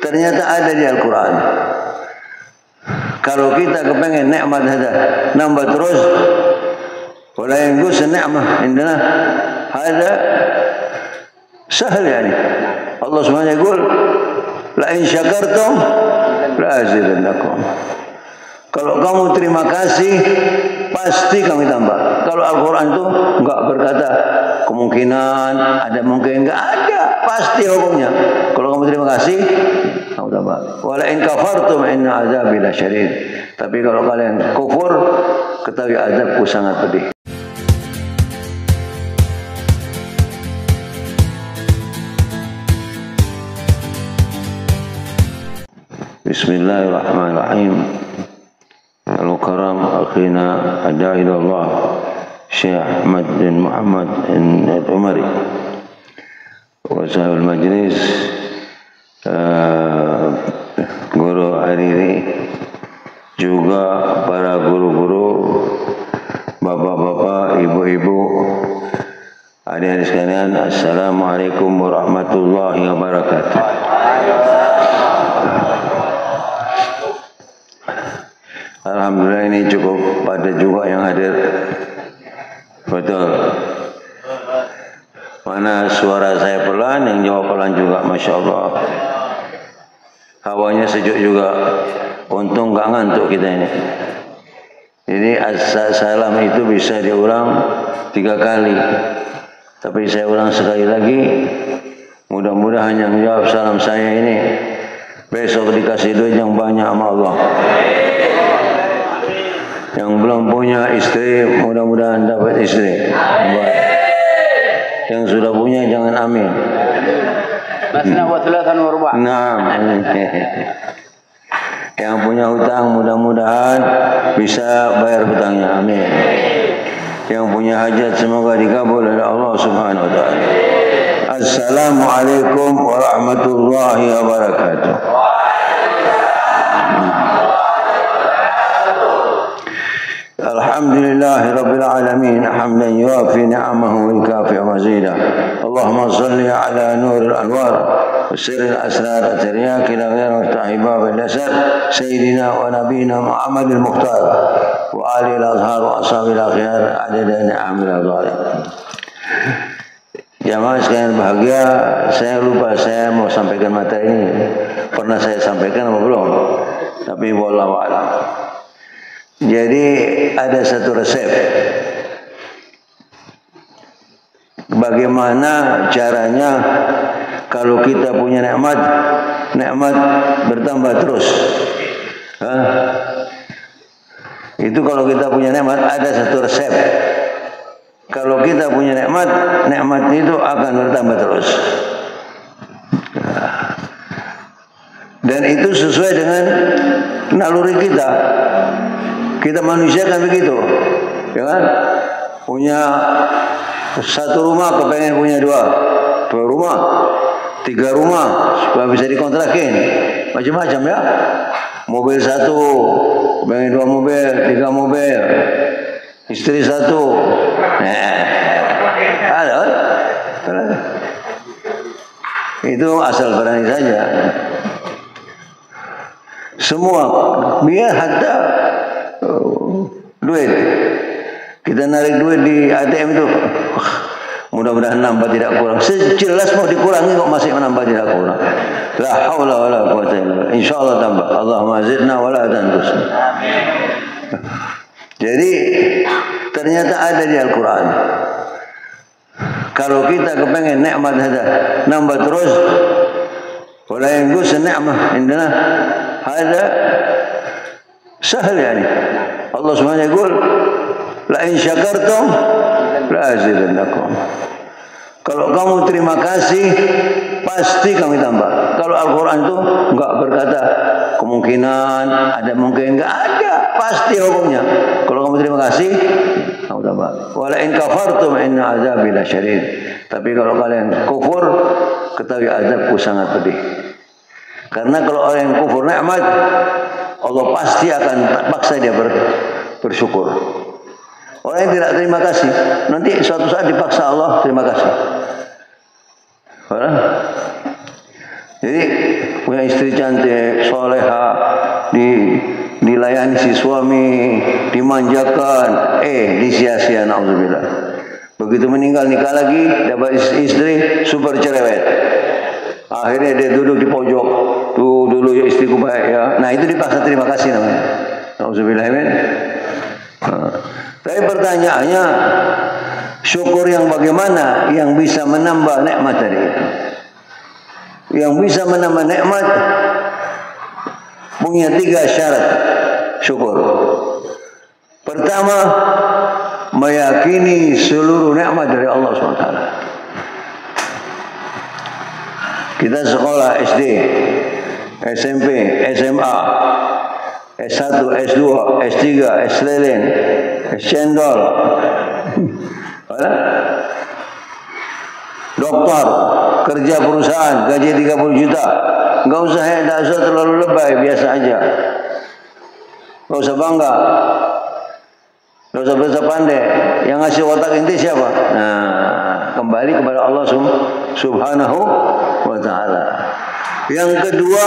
ternyata ada di Al-Quran. Kalau kita kepengen nikmat ada nambah terus, wala yanqus ni'mah indana hada sahal yani. Allah Subhanahu wa ta'ala la in syakartum la azidannakum. Kalau kamu terima kasih, pasti kami tambah. Kalau Al-Quran itu enggak berkata kemungkinan, ada mungkin, enggak ada. Pasti hukumnya. Kalau kamu terima kasih, kamu tambah. Wala in kafartum inna azabi lasyadid. Tapi kalau kalian kufur, ketahui azabku sangat pedih. Bismillahirrahmanirrahim. Al-Karam akhina adai Allah Syekh Ahmad bin Muhammad Al-Umari wa sahibul majlis guru Hariri, juga para guru-guru, bapak-bapak, ibu-ibu, adik-adik sekalian, assalamualaikum warahmatullahi wabarakatuh. Alhamdulillah ini cukup pada juga yang hadir. Betul. Mana suara saya pelan, yang jawab pelan juga, Masya Allah. Hawanya sejuk juga. Untung nggak ngantuk kita ini. Jadi salam itu bisa diulang 3 kali. Tapi saya ulang sekali lagi. Mudah-mudahan yang jawab salam saya ini besok dikasih duit yang banyak sama Allah. Yang belum punya istri, mudah-mudahan dapat istri. Yang sudah punya, jangan amin. Nah, yang punya hutang, mudah-mudahan bisa bayar hutangnya. Amin. Yang punya hajat, semoga dikabul oleh Allah Subhanahu wa ta'ala. Assalamualaikum warahmatullahi wabarakatuh. Alhamdulillahi Rabbil Alamin, hamdan yuafi ni'amahu wa yukafi mazidah. Allahumma salli ala nuril anwar wa sirril asrar at-tiryak ila ghairi muftahi bab al-asar sayyidina wa nabiyina Muhammadil Mukhtar wa alihi al-azhar wa ashabil akhyar adada ni'amil adhari. Jamaah sekalian bahagia, saya lupa saya mau sampaikan materi ini. Pernah saya sampaikan atau belum? Tapi wallahu a'lam. Jadi ada satu resep bagaimana caranya kalau kita punya nikmat bertambah terus. Itu kalau kita punya nikmat ada satu resep. Kalau kita punya nikmat itu akan bertambah terus. Dan itu sesuai dengan naluri kita. Kita manusia kan begitu, ya kan? Punya 1 rumah, kepengen punya 2 rumah, 3 rumah, supaya bisa dikontrakin, macam-macam ya. Mobil 1, kepengen 2 mobil, 3 mobil, istri 1. Ada, itu asal berani saja. Semua biar hatta duit, kita narik duit di ATM itu, mudah-mudahan nambah tidak kurang. Sejelas mau dikurangi kok masih menambah tidak kurang. La haula wala quwwata illa billah. Insyaallah tambah. Allahumma zidna wala tanqusna. Jadi ternyata ada di Al-Quran. Kalau kita kepengen nikmat ada nambah terus, wala yanqus ni'mah indana hada sahal yani. Allah Subhanahu wa ta'ala la in syakartum la azidannakum. Kalau kamu terima kasih, pasti kami tambah. Kalau Al-Quran itu enggak berkata kemungkinan, ada mungkin, enggak ada. Pasti hukumnya. Kalau kamu terima kasih, kamu tambah. Wala in kafartum inna azabi lasyadid. Tapi kalau kalian kufur, ketahui azabku sangat pedih. Karena kalau orang yang kufur nikmat, Allah pasti akan paksa dia bersyukur. Orang yang tidak terima kasih, nanti suatu saat dipaksa Allah terima kasih. Jadi punya istri cantik, soleha, dilayani si suami, dimanjakan, disia-sia, na'udzubillah. Begitu meninggal nikah lagi, dapat istri super cerewet. Akhirnya dia duduk di pojok. Tuh dulu ya istriku baik ya. Nah itu dipaksa terima kasih namanya. Na'udzubillah. Tapi pertanyaannya, syukur yang bagaimana yang bisa menambah nikmat tadi? Yang bisa menambah nikmat punya 3 syarat syukur. Pertama, meyakini seluruh nikmat dari Allah SWT. Kita sekolah SD, SMP, SMA, S1, S2, S3, S lilin, S cendol, dokter, kerja perusahaan, gaji 30 juta. Enggak usah terlalu lebay, biasa aja. Enggak usah bangga. Enggak usah berasa pandai. Yang ngasih otak inti siapa? Nah, kembali kepada Allah Subhanahu wa ta'ala. Yang kedua,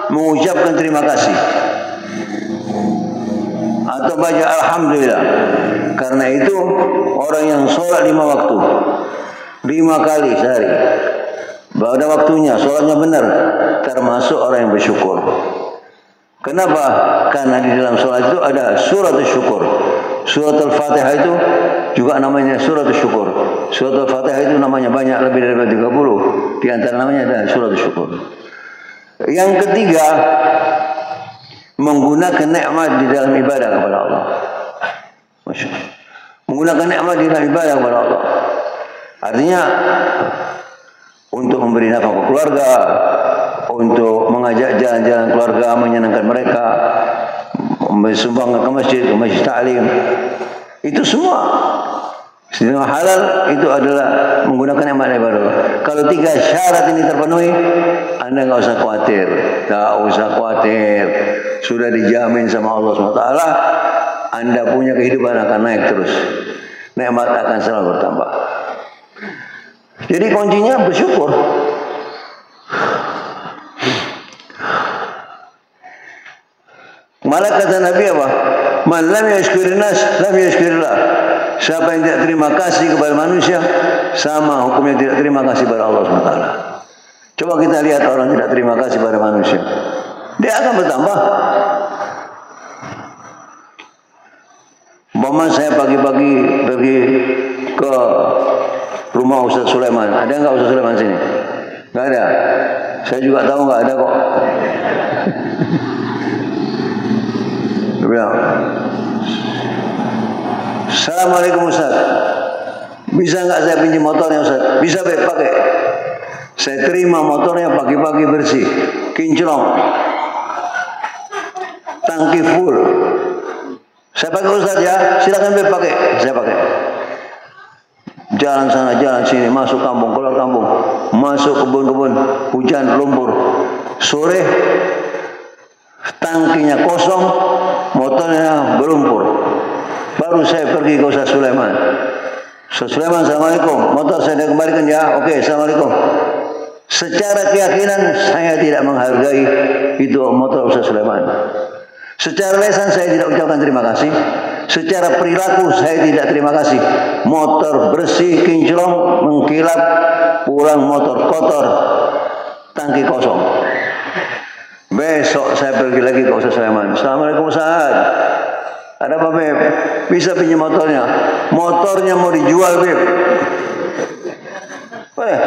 mengucapkan terima kasih. Atau baca alhamdulillah. Karena itu orang yang sholat 5 waktu, 5 kali sehari, pada waktunya, sholatnya benar, termasuk orang yang bersyukur. Kenapa? Karena di dalam sholat itu ada surat syukur. Surat Al-Fatihah itu juga namanya surat syukur. Surat Al-Fatihah itu namanya banyak, lebih dari 30. Di antara namanya ada surat syukur. Yang ketiga, menggunakan nikmat di dalam ibadah kepada Allah. Menggunakan nikmat di dalam ibadah kepada Allah. Artinya untuk memberi nafkah ke keluarga, untuk mengajak jalan-jalan keluarga, menyenangkan mereka, mensumbangkan ke masjid ta'lim. Itu semua sedang halal, itu adalah menggunakan nikmat ibadah Allah. Kalau 3 syarat ini terpenuhi, Anda enggak usah khawatir. Tak usah khawatir. Sudah dijamin sama Allah SWT, Anda punya kehidupan akan naik terus. Nikmat akan selalu bertambah. Jadi kuncinya bersyukur. Malah kata Nabi apa? Man lam yashkurin nas, lam yashkurillah. Siapa yang tidak terima kasih kepada manusia, sama hukumnya tidak terima kasih kepada Allah SWT. Coba kita lihat orang tidak terima kasih pada manusia, dia akan bertambah. Umpama saya pagi-pagi pergi ke rumah Ustaz Sulaiman. Ada enggak Ustaz Sulaiman sini? Enggak ada. Saya juga tahu enggak ada kok. Dia bilang, Assalamualaikum Ustaz. Bisa enggak saya pinjam motornya Ustaz? Bisa pakai. Saya terima motornya pagi-pagi bersih, kinclong, tangki full. Saya pakai Ustaz ya, silakan pakai. Saya pakai. Jalan sana, jalan sini, masuk kampung, keluar kampung, masuk kebun-kebun, hujan, lumpur. Sore, tangkinya kosong, motornya berlumpur. Baru saya pergi ke Ustaz Sulaiman. Ustaz Sulaiman, Assalamualaikum. Motor saya kembalikan ya. Oke, Assalamualaikum. Secara keyakinan saya tidak menghargai itu motor Ustaz Sulaiman. Secara lisan saya tidak ucapkan terima kasih. Secara perilaku saya tidak terima kasih. Motor bersih, kinclong, mengkilap, pulang motor kotor, tangki kosong. Besok saya pergi lagi ke Ustaz Sulaiman. Assalamualaikum Ustaz. Ada apa Beb? Bisa pinjam motornya? Motornya mau dijual Beb. Boleh?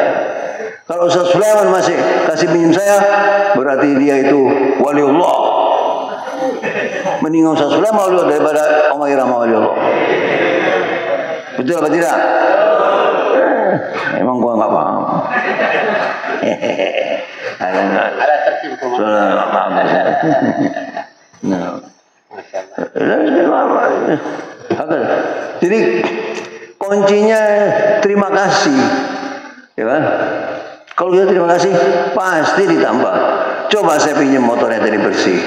Kalau Ustaz Sulaiman masih kasih pinjam saya, berarti dia itu waliullah. Mendingan Ustaz Sulaiman waliullah daripada Umairah waliullah. Betul apa tidak? Emang gua nggak paham. Ada tertipu. Nah. Jadi kuncinya terima kasih, ya kan? Kalau kita terima kasih pasti ditambah. Coba saya pinjam motornya tadi bersih.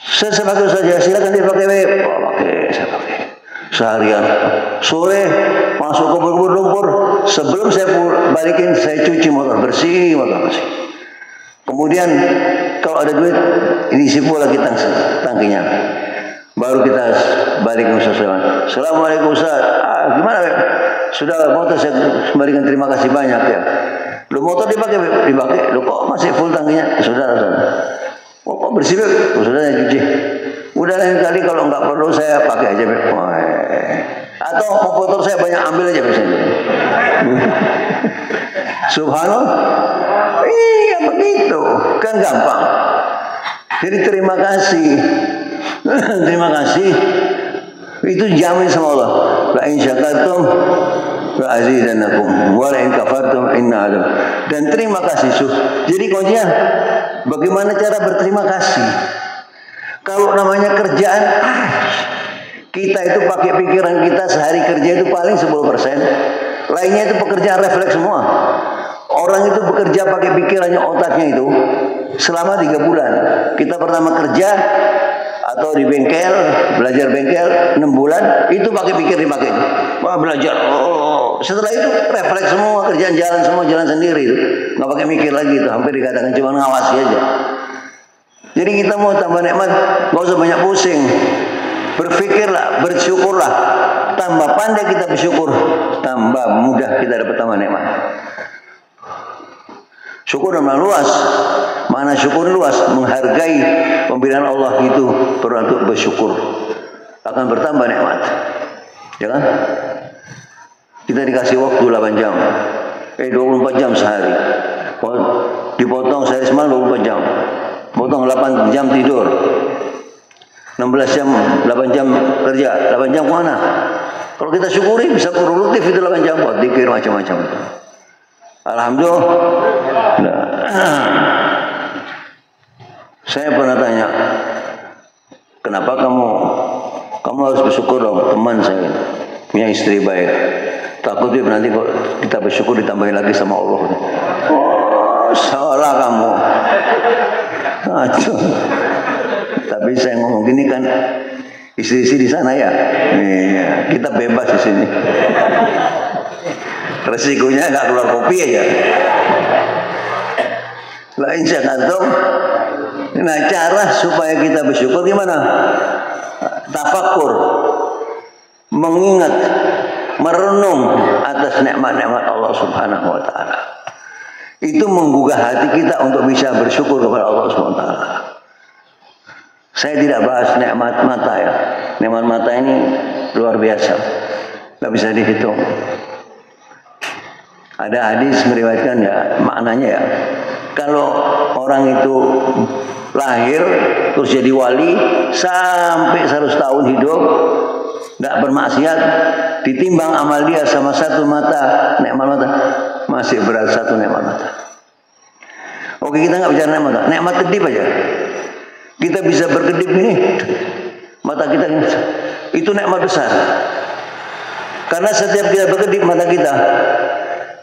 Saya pakai saja, silakan dipakai. Pakai, saya pakai. Seharian. Sore masuk ke kebun lumpur. Sebelum saya balikin, saya cuci motor bersih, motor bersih. Kemudian kalau ada duit, diisi pula kita tangkinya. Baru kita balik ke Ustaz. Assalamualaikum Ustaz. Gimana? Sudah motor saya kembalikan, terima kasih banyak ya. Lu motor dipakai. Lu kok masih full tangkinya? Sudah. Oh, kok bersih? Sudah saya cuci. Udah lain kali kalau nggak perlu saya pakai aja. Atau motor saya banyak ambil aja biasanya. Subhanallah. Iya begitu. Kan gampang. Jadi terima kasih. Terima kasih. Itu jamin sama Allah. La in syakartum la azidannakum wa la in kafartum inna adzab. Dan terima kasih. Jadi kuncinya bagaimana cara berterima kasih. Kalau namanya kerjaan, kita itu pakai pikiran kita sehari kerja itu paling 10%. Lainnya itu pekerjaan refleks semua. Orang itu bekerja pakai pikirannya, otaknya itu selama 3 bulan. Kita pertama kerja atau di bengkel, belajar bengkel 6 bulan, itu pakai pikir dipakai. Wah belajar. Setelah itu refleks semua, kerjaan jalan semua, jalan sendiri itu. Nggak pakai mikir lagi itu, hampir dikatakan cuma ngawasi aja. Jadi kita mau tambah nikmat, nggak usah banyak pusing. Berpikirlah, bersyukurlah. Tambah pandai kita bersyukur, tambah mudah kita dapat tambah nikmat. Syukur memang luas. Mana syukur luas, menghargai pemberian Allah itu perlu untuk bersyukur. Akan bertambah nikmat. Ya kan? Kita dikasih waktu 8 jam. 24 jam sehari. Dipotong sehari semalam 24 jam. Potong 8 jam tidur. 16 jam, 8 jam kerja. 8 jam kemana? Kalau kita syukuri bisa produktif itu 8 jam. Buat dikir macam-macam. Alhamdulillah. Saya pernah tanya, kenapa kamu harus bersyukur dong, teman saya punya istri baik. Takutnya nanti kok kita bersyukur ditambahin lagi sama Allah. Oh, salah kamu. Aduh. Tapi saya ngomong gini kan, istri-istri di sana ya, iya, kita bebas di sini. Resikonya nggak keluar kopi aja. Lain syakartum. Nah, cara supaya kita bersyukur gimana? Tafakkur, mengingat, merenung atas nikmat-nikmat Allah Subhanahu wa taala. Itu menggugah hati kita untuk bisa bersyukur kepada Allah Subhanahu wa taala. Saya tidak bahas nikmat mata ya. Nikmat mata ini luar biasa. Tidak bisa dihitung. Ada hadis meriwayatkan ya, maknanya ya. Kalau orang itu lahir terus jadi wali sampai 100 tahun hidup tidak bermaksiat, ditimbang amal dia sama satu mata, nikmat mata, masih berat satu nikmat mata. Oke, kita nggak bicara nikmat mata, nikmat kedip aja. Kita bisa berkedip ini, mata kita ini, itu nikmat besar. Karena setiap kita berkedip mata kita,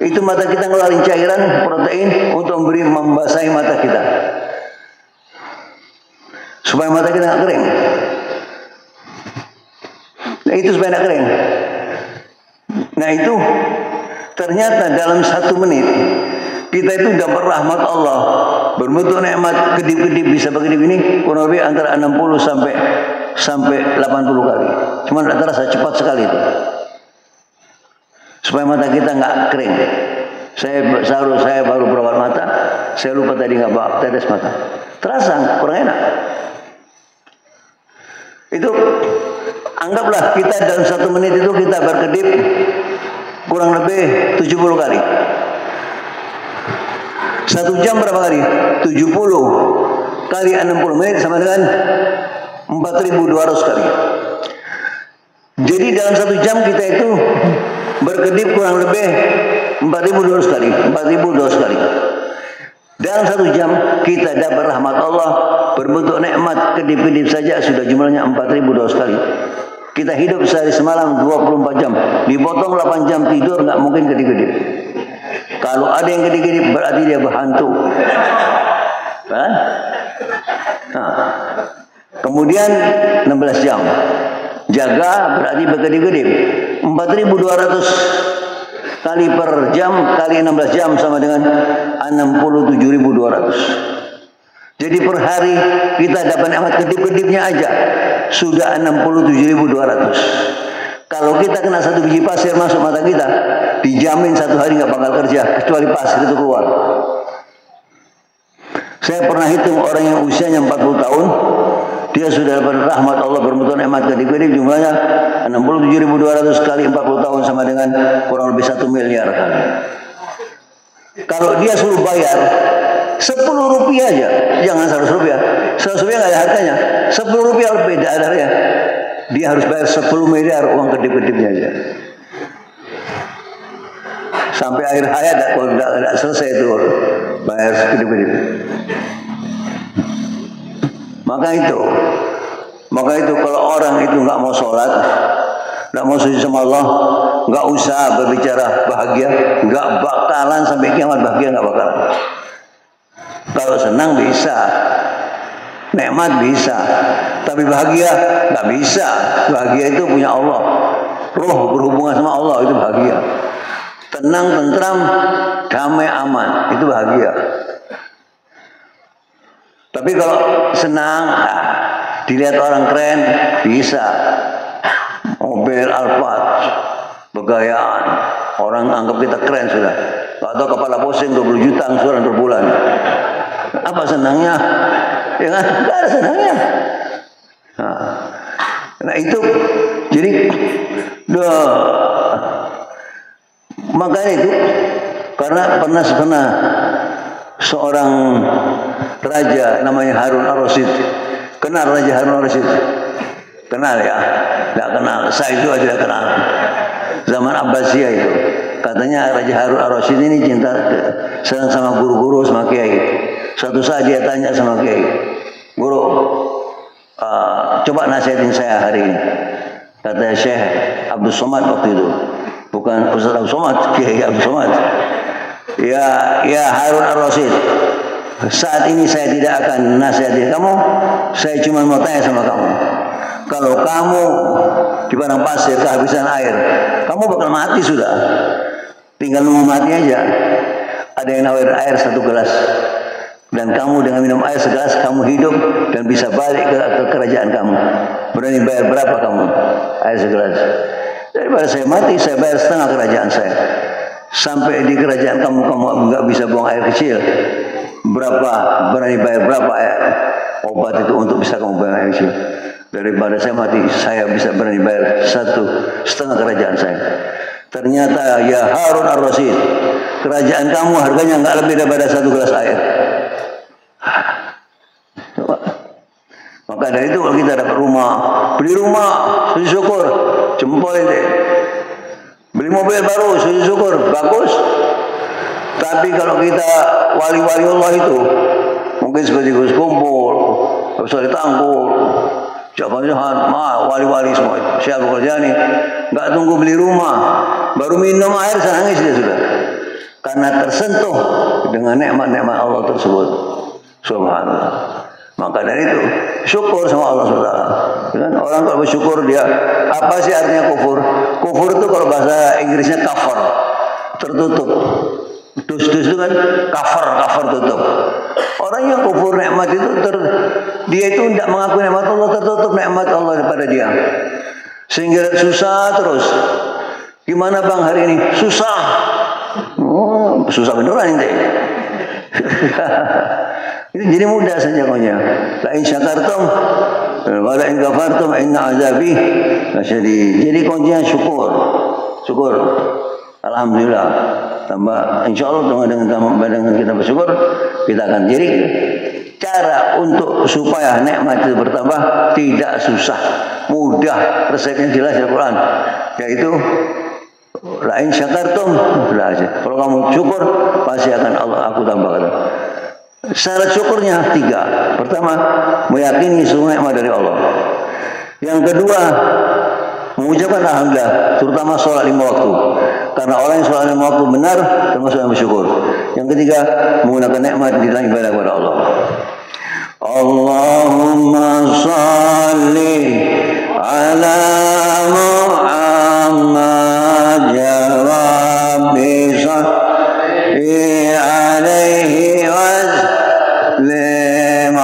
itu mata kita ngeluarin cairan protein untuk membasahi mata kita, supaya mata kita nggak kering. Nah itu supaya nggak kering. Nah itu ternyata dalam 1 menit kita itu dapat rahmat Allah berbentuk nikmat kedip-kedip, bisa berkedip ini kurang lebih antara 60 sampai 80 kali. Cuma terasa cepat sekali itu. Supaya mata kita nggak kering. Saya baru berobat mata, saya lupa tadi nggak bawa tetes mata. Terasa kurang enak. Itu anggaplah kita dalam 1 menit itu kita berkedip kurang lebih 70 kali. 1 jam berapa kali? 70 kali 60 menit sama dengan 4.200 kali. Jadi dalam 1 jam kita itu berkedip kurang lebih 4.200 kali. 4.200 kali. Dalam 1 jam kita dapat rahmat Allah berbentuk nikmat kedip-kedip saja sudah jumlahnya 4.200 kali. Kita hidup sehari semalam 24 jam, dipotong 8 jam tidur, nggak mungkin kedip-kedip. Kalau ada yang kedip-kedip berarti dia berhantu. Nah, kemudian 16 jam jaga berarti berkedip-kedip. 4.200 kali per jam kali 16 jam sama dengan 67.200. Jadi per hari kita dapat nikmat kedip-kedipnya aja sudah 67.200. Kalau kita kena satu biji pasir masuk mata kita, dijamin satu hari nggak bakal kerja kecuali pasir itu keluar. Saya pernah hitung orang yang usianya 40 tahun, dia sudah dapat rahmat Allah bermutu nikmat kedip-kedip jumlahnya 67.200 kali 40 tahun sama dengan kurang lebih 1 miliar kali. Kalau dia suruh bayar 10 rupiah aja, jangan 100 rupiah. 100 rupiah nggak ada harganya. 10 rupiah beda adarnya. Dia harus bayar 10 miliar uang kedip-kedipnya aja. Sampai akhir hayat kalau tidak selesai itu bayar kedip-kedip. Maka itu kalau orang itu nggak mau sholat, nggak mau sujud sama Allah, nggak usah berbicara bahagia, nggak bakalan sampai kiamat bahagia, nggak bakalan. Kalau senang bisa, nikmat bisa, tapi bahagia nggak bisa. Bahagia itu punya Allah. Roh berhubungan sama Allah itu bahagia. Tenang, tentram, damai, aman itu bahagia. Tapi kalau senang, dilihat orang keren bisa, mobil Alphard, bergayaan, orang anggap kita keren sudah. Atau kepala pusing 20 juta angsuran per bulan. Apa senangnya? Ya kan? Gak ada senangnya. Nah itu, jadi makanya itu karena pernah seorang raja namanya Harun Ar-Rasyid. Kenal Raja Harun Ar-Rasyid? Kenal ya? Tidak kenal. Saya juga tidak kenal. Zaman Abbasiyah itu. Katanya Raja Harun Ar-Rasyid ini cinta senang sama guru-guru sama kiai. Suatu saat dia tanya sama kiai, guru, coba nasihatin saya hari ini. Kata Syekh Abdul Somad waktu itu, bukan Ustaz Abdul Somad, Kiai Abdul Somad. Ya Harun Ar-Rasyid, saat ini saya tidak akan nasihatin kamu, saya cuma mau tanya sama kamu. Kalau kamu di padang pasir kehabisan air, kamu bakal mati sudah. Tinggal nunggu mati aja. Ada yang nawarin air 1 gelas. Dan kamu dengan minum air segelas, kamu hidup dan bisa balik ke kerajaan kamu. Berani bayar berapa kamu air segelas? Daripada saya mati, saya bayar setengah kerajaan saya. Sampai di kerajaan kamu nggak bisa buang air kecil. Berapa? Berani bayar berapa obat itu untuk bisa kamu buang air kecil? Daripada saya mati, saya bisa berani bayar 1,5 kerajaan saya. Ternyata ya Harun Ar-Rasyid, kerajaan kamu harganya nggak lebih daripada 1 gelas air. Maka dari itu kalau kita dapat rumah, beli rumah, sujud syukur, jempol ini. Beli mobil baru, sujud syukur, bagus. Tapi kalau kita wali-wali Allah itu, mungkin seperti Gus Kumpul, Ustaz Tanggul, Jawaban wali-wali semua, siapa kerja nih? Nggak tunggu beli rumah, baru minum air nangis dia sudah, karena tersentuh dengan nikmat-nikmat Allah tersebut. Subhanallah. Maka dari itu syukur sama Allah SWT. Orang kalau bersyukur dia, apa sih artinya kufur? Kufur itu kalau bahasa Inggrisnya kafir, tertutup. Dus-dus itu kan kafir tutup. Orang yang kufur nikmat itu dia itu tidak mengakui nikmat Allah, tertutup nikmat Allah daripada dia. Sehingga susah terus. Gimana bang hari ini? Susah. Susah beneran ini. Itu jadi mudah saja konya. La in syakartum wa la in kafartum inna azabi lasyadid. Jadi kuncinya syukur. Syukur. Alhamdulillah. Tambah insyaallah dengan kita bersyukur kita akan. Jadi cara untuk supaya nikmat itu bertambah tidak susah, mudah, resepnya jelas di Al-Qur'an. Yaitu la in syakartum kalau kamu syukur pasti akan aku tambahkan. Syarat syukurnya 3. Pertama, meyakini semua nikmat dari Allah. Yang kedua, mengucapkan alhamdulillah, terutama sholat 5 waktu. Karena orang yang sholat 5 waktu benar, termasuk yang bersyukur. Yang ketiga, menggunakan nikmat di dalam ibadah kepada Allah. Allahumma salli ala Muhammad ya Rabbi salli alaihi wa sallim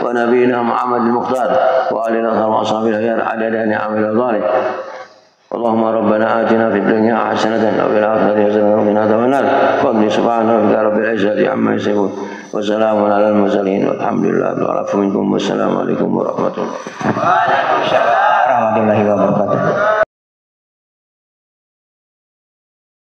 ونبينا محمد المختار وآل الأطهار وأصحابه الأخيار عدد نعم الأضالي. اللهم ربنا آتنا في الدنيا حسنة وفي الآخرة حسنة وقنا عذاب النار. فضل سبحان ربك رب العزة عما يصفون وسلام على المرسلين والحمد لله رب العالمين. والسلام عليكم ورحمة الله. Waalaikumsalam warahmatullahi wabarakatuh.